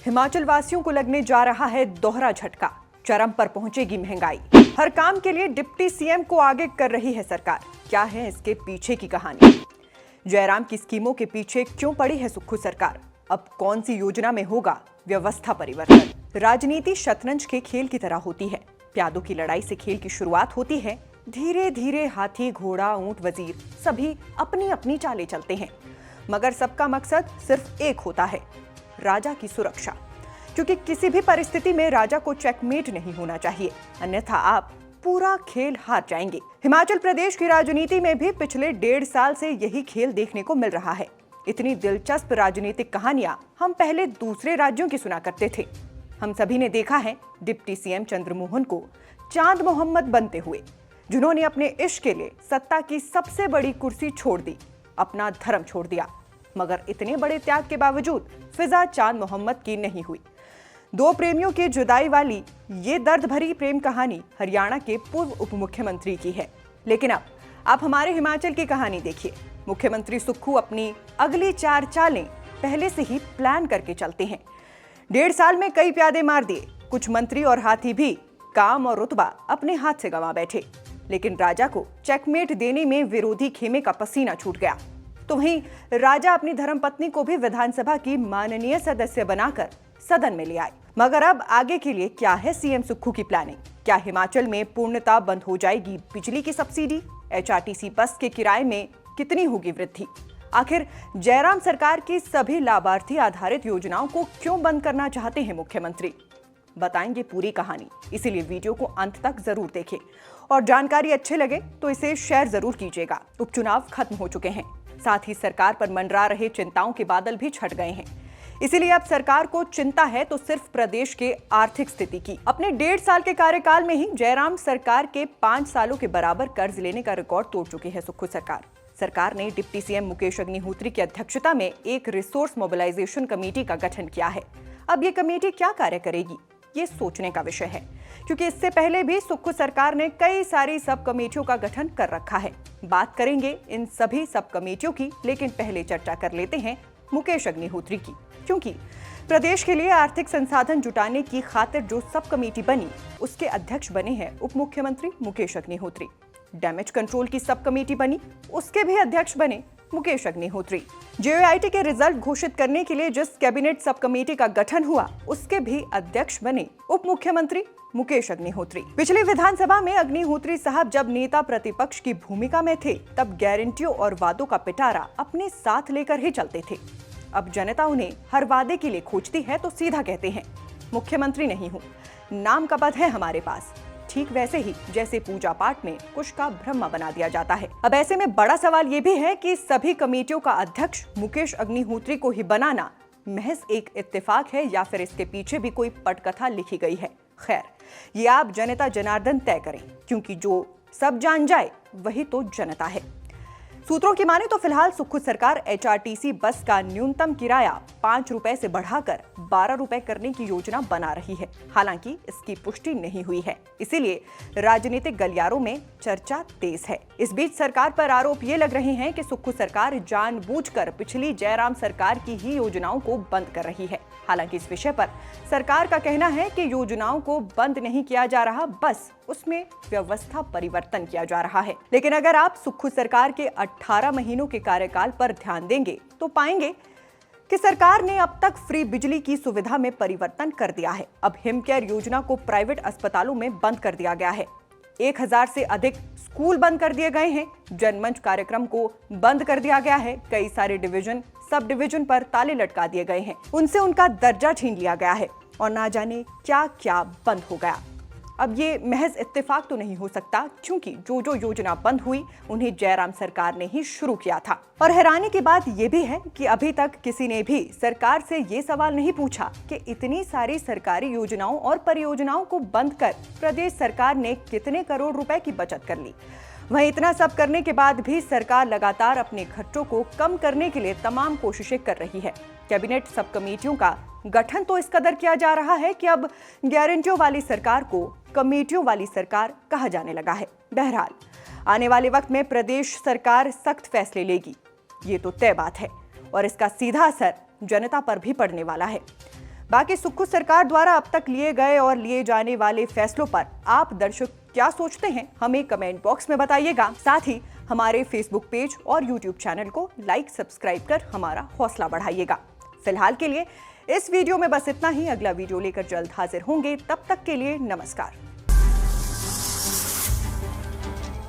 हिमाचल वासियों को लगने जा रहा है दोहरा झटका। चरम पर पहुंचेगी महंगाई। हर काम के लिए डिप्टी सीएम को आगे कर रही है सरकार। क्या है इसके पीछे की कहानी? जयराम की स्कीमों के पीछे क्यों पड़ी है सुक्खू सरकार? अब कौन सी योजना में होगा व्यवस्था परिवर्तन? राजनीति शतरंज के खेल की तरह होती है। प्यादों की लड़ाई से खेल की शुरुआत होती है। धीरे धीरे हाथी, घोड़ा, ऊंट, वजीर सभी अपनी अपनी चालें चलते हैं, मगर सबका मकसद सिर्फ एक होता है, राजा की सुरक्षा। क्योंकि किसी भी परिस्थिति में राजा को चेकमेट नहीं होना चाहिए, अन्यथा आप पूरा खेल हार जाएंगे। हिमाचल प्रदेश की राजनीति में भी पिछले 1.5 साल से यही खेल देखने को मिल रहा है। इतनी दिलचस्प राजनीतिक कहानियां हम पहले दूसरे राज्यों की सुना करते थे। हम सभी ने देखा है डिप्टी सीएम चंद्रमोहन को चांद मोहम्मद बनते हुए, जिन्होंने अपने इश्क के लिए सत्ता की सबसे बड़ी कुर्सी छोड़ दी, अपना धर्म छोड़ दिया। मगर इतने बड़े त्याग के बावजूद फिजा चांद मोहम्मद की नहीं हुई। दो प्रेमियों की जुदाई वाली ये दर्द भरी प्रेम कहानी हरियाणा के पूर्व उप मुख्यमंत्री की है। लेकिन अब आप हमारे हिमाचल की कहानी देखिए। मुख्यमंत्री सुक्खू अपनी अगली 4 चालें पहले से ही प्लान करके चलते हैं। 1.5 साल में कई प्यादे मार दिए, कुछ मंत्री और हाथी भी काम और रुतबा अपने हाथ से गंवा बैठे। लेकिन राजा को चेकमेट देने में विरोधी खेमे का पसीना छूट गया। तो वहीं राजा अपनी धर्मपत्नी को भी विधानसभा की माननीय सदस्य बनाकर सदन में ले आए। मगर अब आगे के लिए क्या है सीएम सुक्खू की प्लानिंग? क्या हिमाचल में पूर्णतः बंद हो जाएगी बिजली की सब्सिडी? एचआरटीसी बस के किराए में कितनी होगी वृद्धि? आखिर जयराम सरकार की सभी लाभार्थी आधारित योजनाओं को क्यों बंद करना चाहते हैं मुख्यमंत्री? बताएंगे पूरी कहानी, इसीलिए वीडियो को अंत तक जरूर देखें। और जानकारी अच्छे लगे तो इसे शेयर जरूर कीजिएगा। उपचुनाव खत्म हो चुके हैं, साथ ही सरकार पर मंडरा रहे चिंताओं के बादल भी छट गए हैं। इसीलिए अब सरकार को चिंता है तो सिर्फ प्रदेश के आर्थिक स्थिति की। अपने 1.5 साल के कार्यकाल में ही जयराम सरकार के 5 सालों के बराबर कर्ज लेने का रिकॉर्ड तोड़ चुकी है सुक्खू सरकार। सरकार ने डिप्टी सीएम मुकेश अग्निहोत्री की अध्यक्षता में एक रिसोर्स मोबिलाइजेशन कमेटी का गठन किया है। अब ये कमेटी क्या कार्य करेगी, ये सोचने का विषय है, क्योंकि इससे पहले भी सुक्खू सरकार ने कई सारी सब कमेटियों का गठन कर रखा है। बात करेंगे इन सभी सब कमेटियों की, लेकिन पहले चर्चा कर लेते हैं मुकेश अग्निहोत्री की। क्योंकि प्रदेश के लिए आर्थिक संसाधन जुटाने की खातिर जो सब कमेटी बनी, उसके अध्यक्ष बने हैं उप मुख्यमंत्री मुकेश अग्निहोत्री। डैमेज कंट्रोल की सब कमेटी बनी, उसके भी अध्यक्ष बने मुकेश अग्निहोत्री। जेओआईटी के रिजल्ट घोषित करने के लिए जिस कैबिनेट सब कमेटी का गठन हुआ, उसके भी अध्यक्ष बने उप मुख्यमंत्री मुकेश अग्निहोत्री। पिछली विधानसभा में अग्निहोत्री साहब जब नेता प्रतिपक्ष की भूमिका में थे, तब गारंटियों और वादों का पिटारा अपने साथ लेकर ही चलते थे। अब जनता उन्हें हर वादे के लिए खोजती है तो सीधा कहते हैं, मुख्यमंत्री नहीं हूं, नाम का पद है हमारे पास। ठीक वैसे ही जैसे पूजा पाठ में कुश का ब्रह्मा बना दिया जाता है। अब ऐसे में बड़ा सवाल ये भी है कि सभी कमेटियों का अध्यक्ष मुकेश अग्निहोत्री को ही बनाना महज एक इत्तेफाक है या फिर इसके पीछे भी कोई पटकथा लिखी गई है। खैर, ये आप जनता जनार्दन तय करें, क्योंकि जो सब जान जाए वही तो जनता है। सूत्रों की माने तो फिलहाल सुक्खू सरकार एचआरटीसी बस का न्यूनतम किराया 5 रुपए से बढ़ाकर 12 रुपए करने की योजना बना रही है। हालांकि इसकी पुष्टि नहीं हुई है, इसीलिए राजनीतिक गलियारों में चर्चा तेज है। इस बीच सरकार पर आरोप ये लग रहे हैं कि सुक्खू सरकार जानबूझकर पिछली जयराम सरकार की ही योजनाओं को बंद कर रही है। हालांकि इस विषय पर सरकार का कहना है कि योजनाओं को बंद नहीं किया जा रहा, बस उसमें व्यवस्था परिवर्तन किया जा रहा है। लेकिन अगर आप सुक्खू सरकार के 18 महीनों के कार्यकाल पर ध्यान देंगे तो पाएंगे कि सरकार ने अब तक फ्री बिजली की सुविधा में परिवर्तन कर दिया है। अब हिमकेयर योजना को प्राइवेट अस्पतालों में बंद कर दिया गया है। 1000 से अधिक स्कूल बंद कर दिए गए हैं। जनमंच कार्यक्रम को बंद कर दिया गया है। कई सारे डिवीजन, सब डिवीजन पर ताले लटका दिए गए हैं, उनसे उनका दर्जा छीन लिया गया है और ना जाने क्या क्या बंद हो गया। अब ये महज इत्तेफाक तो नहीं हो सकता, क्योंकि जो जो योजना बंद हुई उन्हें जयराम सरकार ने ही शुरू किया था। और हैरानी की बात यह भी है कि अभी तक किसी ने भी सरकार से ये सवाल नहीं पूछा कि इतनी सारी सरकारी योजनाओं और परियोजनाओं को बंद कर प्रदेश सरकार ने कितने करोड़ रुपए की बचत कर ली। वहीं इतना सब करने के बाद भी सरकार लगातार अपने खर्चों को कम करने के लिए तमाम कोशिशें कर रही है। कैबिनेट सब कमेटियों का गठन तो इस कदर किया जा रहा है कि अब गारंटियों वाली सरकार को कमेटियों वाली सरकार कहा जाने लगा है। बहरहाल, आने वाले वक्त में प्रदेश सरकार सख्त फैसले लेगी, ये तो तय बात है, और इसका सीधा असर जनता पर भी पड़ने वाला है। बाकी सुक्खू सरकार द्वारा अब तक लिए गए और लिए जाने वाले फैसलों पर आप दर्शक क्या सोचते हैं, हमें कमेंट बॉक्स में बताइएगा। साथ ही हमारे फेसबुक पेज और यूट्यूब चैनल को लाइक सब्सक्राइब कर हमारा हौसला बढ़ाइएगा। फिलहाल के लिए इस वीडियो में बस इतना ही। अगला वीडियो लेकर जल्द हाजिर होंगे, तब तक के लिए नमस्कार।